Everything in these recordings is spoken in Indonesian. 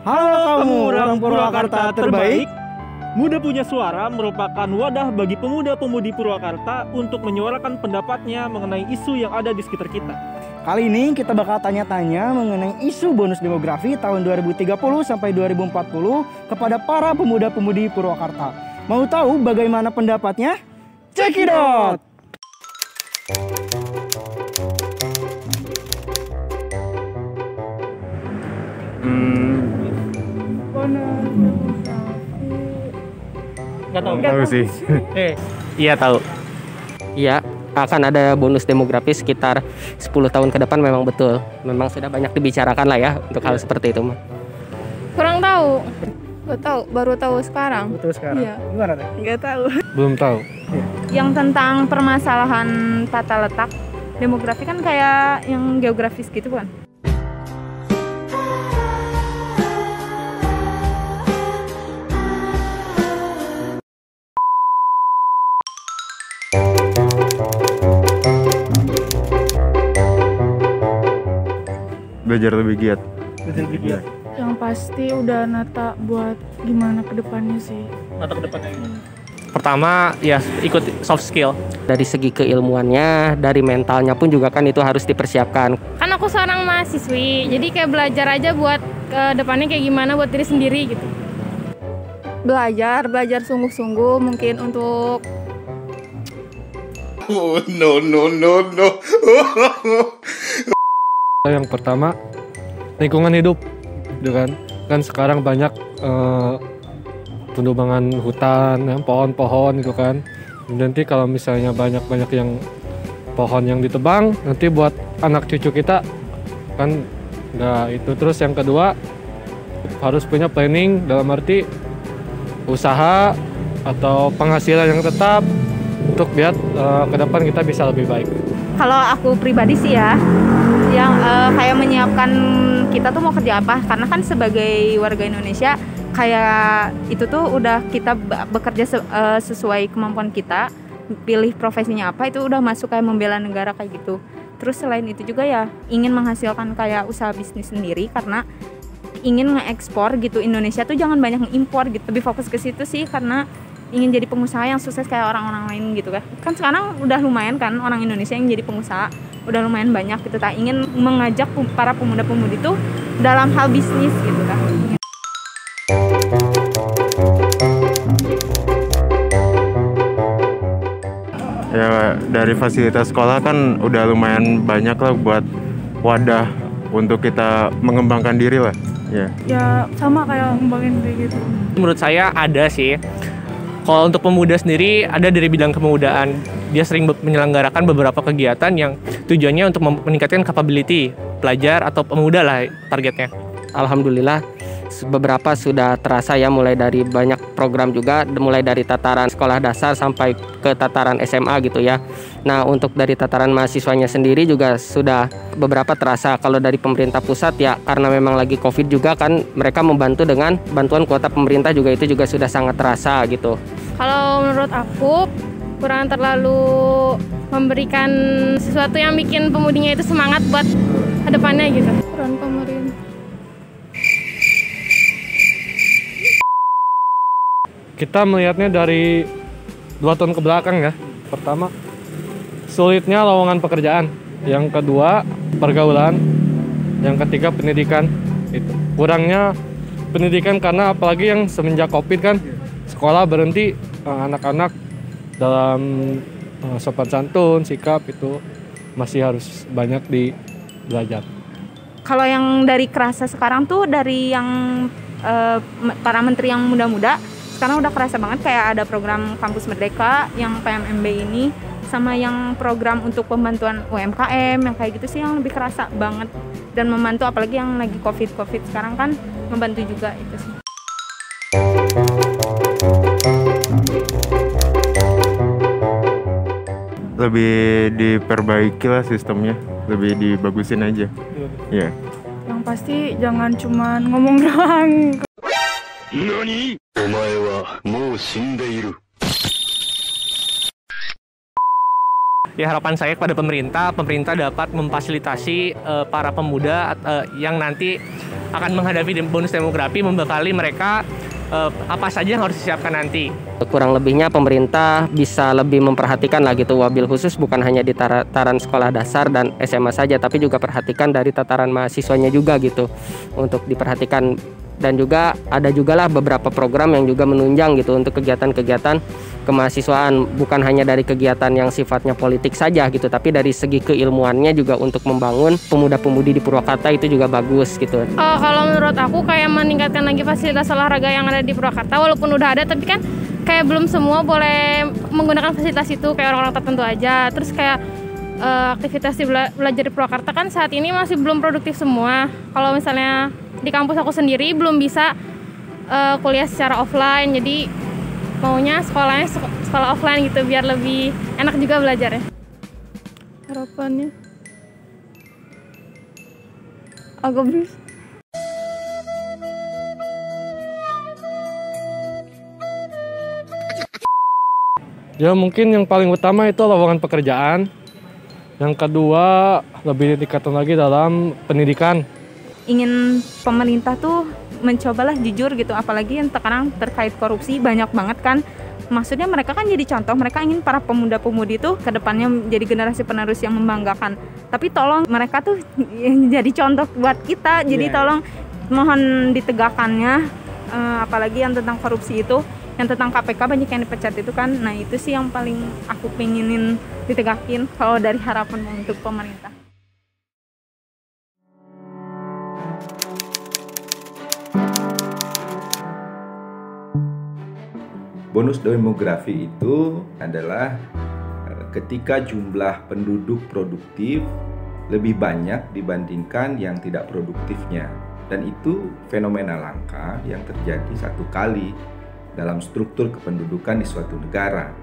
Halo kamu orang Purwakarta terbaik. Muda Punya Suara merupakan wadah bagi pemuda-pemudi Purwakarta untuk menyuarakan pendapatnya mengenai isu yang ada di sekitar kita. Kali ini kita bakal tanya-tanya mengenai isu bonus demografi tahun 2030 sampai 2040 kepada para pemuda-pemudi Purwakarta. Mau tahu bagaimana pendapatnya? Check it out! Nggak tahu sih. Iya tahu. Iya, akan ada bonus demografi sekitar 10 tahun ke depan, memang betul. Memang sudah banyak dibicarakan lah ya untuk hal seperti itu. Kurang tahu. Gak tahu, baru tahu sekarang. Betul sekarang. Iya. Gimana deh? Gak tahu. Belum tahu. Yang tentang permasalahan tata letak demografi kan kayak yang geografis gitu kan. Belajar lebih giat. Yang pasti udah nata buat gimana ke depannya sih. Atau ke depannya ini. Pertama ya ikut soft skill. Dari segi keilmuannya, dari mentalnya pun juga kan itu harus dipersiapkan. Kan aku seorang mahasiswi, jadi kayak belajar aja buat ke depannya kayak gimana buat diri sendiri gitu. Belajar sungguh-sungguh mungkin untuk No. Yang pertama lingkungan hidup, gitu kan? Kan sekarang banyak penebangan hutan, ya, pohon-pohon gitu kan. Nanti kalau misalnya banyak yang pohon yang ditebang, nanti buat anak cucu kita kan nggak itu. Terus yang kedua harus punya planning dalam arti usaha atau penghasilan yang tetap untuk biar ke depan kita bisa lebih baik. kalau aku pribadi sih ya, yang kayak menyiapkan kita tuh mau kerja apa, karena kan sebagai warga Indonesia kayak itu tuh udah kita bekerja sesuai kemampuan kita, pilih profesinya apa itu udah masuk kayak membela negara kayak gitu. Terus selain itu juga ya ingin menghasilkan kayak usaha bisnis sendiri, karena ingin nge-ekspor gitu. Indonesia tuh jangan banyak nge-impor gitu, lebih fokus ke situ sih, karena ingin jadi pengusaha yang sukses kayak orang-orang lain gitu kan. Kan sekarang udah lumayan kan orang Indonesia yang jadi pengusaha, udah lumayan banyak gitu. Tak ingin mengajak para pemuda-pemudi tuh dalam hal bisnis gitu kan. Ya dari fasilitas sekolah kan udah lumayan banyak lah buat wadah untuk kita mengembangkan diri lah. Ya sama kayak ngembangin kayak gitu. Menurut saya ada sih. Kalau untuk pemuda sendiri ada dari bidang kepemudaan. Dia sering menyelenggarakan beberapa kegiatan yang tujuannya untuk meningkatkan capability pelajar atau pemuda lah targetnya. Alhamdulillah beberapa sudah terasa ya, mulai dari banyak program juga, mulai dari tataran sekolah dasar sampai ke tataran SMA gitu ya. Nah untuk dari tataran mahasiswanya sendiri juga sudah beberapa terasa. Kalau dari pemerintah pusat ya karena memang lagi COVID juga kan, mereka membantu dengan bantuan kuota pemerintah juga, itu juga sudah sangat terasa gitu. Kalau menurut aku kurang terlalu memberikan sesuatu yang bikin pemudinya itu semangat buat kedepannya gitu. Peran pemerintah. Kita melihatnya dari 2 tahun ke belakang ya. Pertama, sulitnya lowongan pekerjaan. Yang kedua, pergaulan. Yang ketiga, pendidikan. Itu kurangnya pendidikan, karena apalagi yang semenjak COVID kan sekolah berhenti, anak-anak dalam sopan santun, sikap itu masih harus banyak belajar. Kalau yang dari kerasa sekarang tuh dari yang para menteri yang muda-muda sekarang udah kerasa banget, kayak ada program Kampus Merdeka yang PMMB ini, sama yang program untuk pembantuan UMKM yang kayak gitu sih yang lebih kerasa banget dan membantu, apalagi yang lagi COVID sekarang kan membantu juga itu sih. Lebih diperbaiki lah sistemnya, lebih dibagusin aja. Iya. Yang pasti jangan cuma ngomong doang. NANI? Omae wa mou shindeiru. Ya harapan saya kepada pemerintah dapat memfasilitasi para pemuda yang nanti akan menghadapi bonus demografi, membekali mereka apa saja yang harus disiapkan nanti. Kurang lebihnya pemerintah bisa lebih memperhatikan lah gitu, wabil khusus bukan hanya di tataran sekolah dasar dan SMA saja, tapi juga perhatikan dari tataran mahasiswanya juga gitu, untuk diperhatikan. Dan juga ada juga lah beberapa program yang juga menunjang gitu untuk kegiatan-kegiatan kemahasiswaan, bukan hanya dari kegiatan yang sifatnya politik saja gitu, tapi dari segi keilmuannya juga untuk membangun pemuda-pemudi di Purwakarta itu juga bagus gitu. Kalau menurut aku kayak meningkatkan lagi fasilitas olahraga yang ada di Purwakarta, walaupun udah ada tapi kan kayak belum semua boleh menggunakan fasilitas itu, kayak orang-orang tertentu aja. Terus kayak aktivitas belajar di Purwakarta kan saat ini masih belum produktif semua. Kalau misalnya di kampus aku sendiri belum bisa kuliah secara offline, jadi maunya sekolahnya sekolah offline gitu biar lebih enak juga belajarnya. Harapannya agak bisa. Ya mungkin yang paling utama itu lowongan pekerjaan. Yang kedua lebih ditingkatkan lagi dalam pendidikan. Ingin pemerintah tuh mencobalah jujur gitu, apalagi yang sekarang terkait korupsi banyak banget kan. Maksudnya mereka kan jadi contoh, mereka ingin para pemuda-pemudi tuh kedepannya jadi generasi penerus yang membanggakan. Tapi tolong mereka tuh jadi contoh buat kita, jadi tolong mohon ditegakkannya, apalagi yang tentang korupsi itu, yang tentang KPK banyak yang dipecat itu kan. Nah itu sih yang paling aku pengenin ditegakin kalau dari harapan untuk pemerintah. Bonus demografi itu adalah ketika jumlah penduduk produktif lebih banyak dibandingkan yang tidak produktifnya. Dan itu fenomena langka yang terjadi satu kali dalam struktur kependudukan di suatu negara.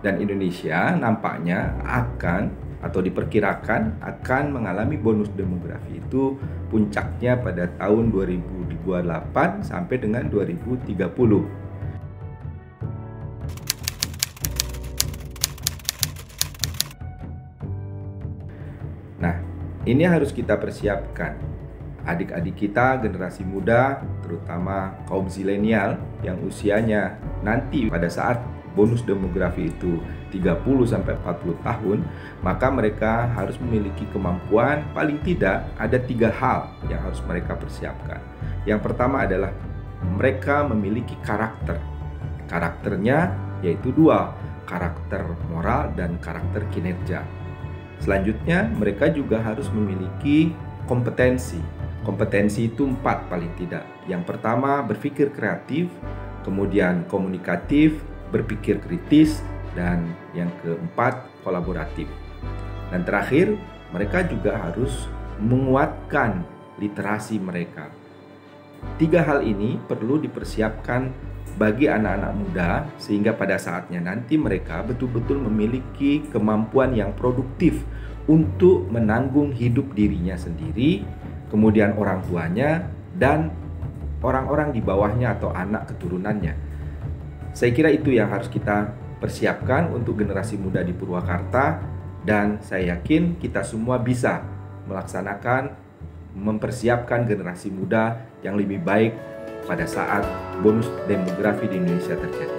Dan Indonesia nampaknya akan atau diperkirakan akan mengalami bonus demografi itu puncaknya pada tahun 2028 sampai dengan 2030. Nah, ini harus kita persiapkan. Adik-adik kita, generasi muda, terutama kaum zilenial yang usianya nanti pada saat bonus demografi itu 30-40 tahun, maka mereka harus memiliki kemampuan, paling tidak ada 3 hal yang harus mereka persiapkan. Yang pertama adalah mereka memiliki karakter. Karakternya yaitu 2, karakter moral dan karakter kinerja. Selanjutnya, mereka juga harus memiliki kompetensi. Kompetensi itu 4 paling tidak. Yang pertama, berpikir kreatif, kemudian komunikatif, berpikir kritis, dan yang keempat, kolaboratif. Dan terakhir, mereka juga harus menguatkan literasi mereka. 3 hal ini perlu dipersiapkan bagi anak-anak muda sehingga pada saatnya nanti mereka betul-betul memiliki kemampuan yang produktif untuk menanggung hidup dirinya sendiri, kemudian orang tuanya, dan orang-orang di bawahnya atau anak keturunannya. Saya kira itu yang harus kita persiapkan untuk generasi muda di Purwakarta, dan saya yakin kita semua bisa melaksanakan, mempersiapkan generasi muda yang lebih baik pada saat bonus demografi di Indonesia terjadi.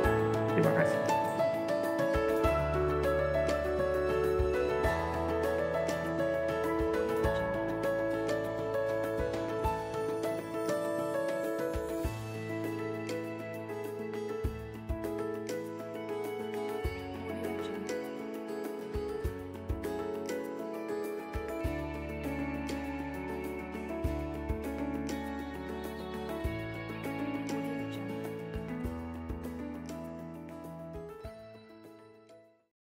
Terima kasih.